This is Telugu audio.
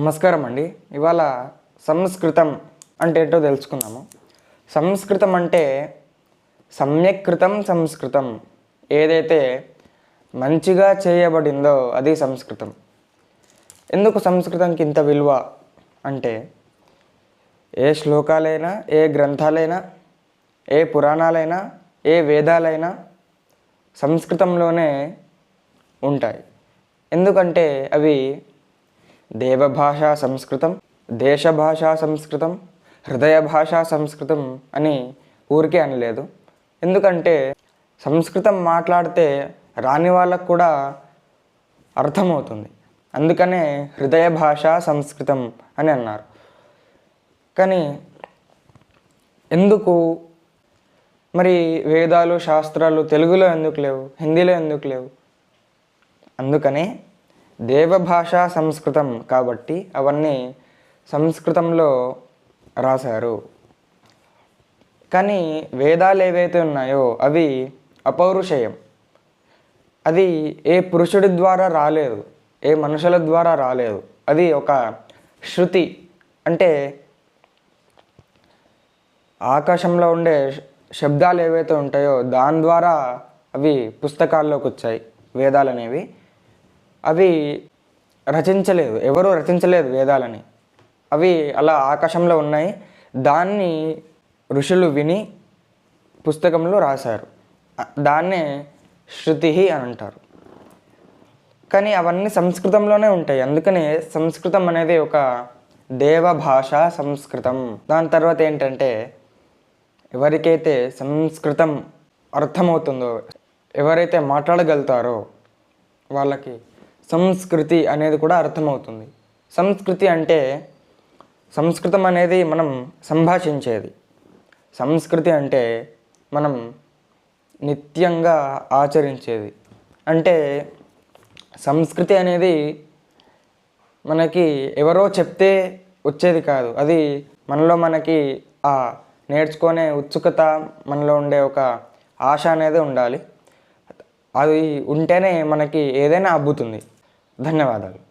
నమస్కారం అండి. ఇవాళ సంస్కృతం అంటే ఏంటో తెలుసుకుందాము. సంస్కృతం అంటే సమ్యక్కృతం సంస్కృతం, ఏదైతే మంచిగా చేయబడిందో అది సంస్కృతం. ఎందుకు సంస్కృతానికి ఇంత విలువ అంటే, ఏ శ్లోకాలైనా, ఏ గ్రంథాలైనా, ఏ పురాణాలైనా, ఏ వేదాలైనా సంస్కృతంలోనే ఉంటాయి. ఎందుకంటే అవి దేవభాషా సంస్కృతం, దేశభాషా సంస్కృతం, హృదయ భాషా సంస్కృతం అని ఊరికే అనలేదు. ఎందుకంటే సంస్కృతం మాట్లాడితే రాని వాళ్ళకు కూడా అర్థమవుతుంది. అందుకనే హృదయ భాషా సంస్కృతం అని అన్నారు. కానీ ఎందుకు మరి వేదాలు శాస్త్రాలు తెలుగులో ఎందుకు లేవు, హిందీలో ఎందుకు లేవు? అందుకనే దేవభాషా సంస్కృతం కాబట్టి అవన్నీ సంస్కృతంలో రాశారు. కానీ వేదాలు ఏవైతే ఉన్నాయో అవి అపౌరుషేయం. అది ఏ పురుషుడి ద్వారా రాలేదు, ఏ మనుషుల ద్వారా రాలేదు. అది ఒక శృతి, అంటే ఆకాశంలో ఉండే శబ్దాలు ఏవైతే ఉంటాయో దాని ద్వారా అవి పుస్తకాల్లోకి వచ్చాయి. వేదాలు అనేవి అవి రచించలేదు, ఎవరూ రచించలేదు వేదాలని. అవి అలా ఆకాశంలో ఉన్నాయి. దాన్ని ఋషులు విని పుస్తకంలో రాశారు. దాన్నే శృతి అని అంటారు. కానీ అవన్నీ సంస్కృతంలోనే ఉంటాయి. అందుకనే సంస్కృతం అనేది ఒక దేవభాష సంస్కృతం. దాని తర్వాత ఏంటంటే, ఎవరికైతే సంస్కృతం అర్థమవుతుందో, ఎవరైతే మాట్లాడగలుగుతారో వాళ్ళకి సంస్కృతి అనేది కూడా అర్థమవుతుంది. సంస్కృతి అంటే సంస్కృతం అనేది మనం సంభాషించేది. సంస్కృతి అంటే మనం నిత్యంగా ఆచరించేది. అంటే సంస్కృతి అనేది మనకి ఎవరో చెప్తే వచ్చేది కాదు. అది మనలో మనకి ఆ నేర్చుకునే ఉత్సుకత, మనలో ఉండే ఒక ఆశ అనేది ఉండాలి. అది ఉంటేనే మనకి ఏదైనా అబ్బుతుంది. ధన్యవాదాలు.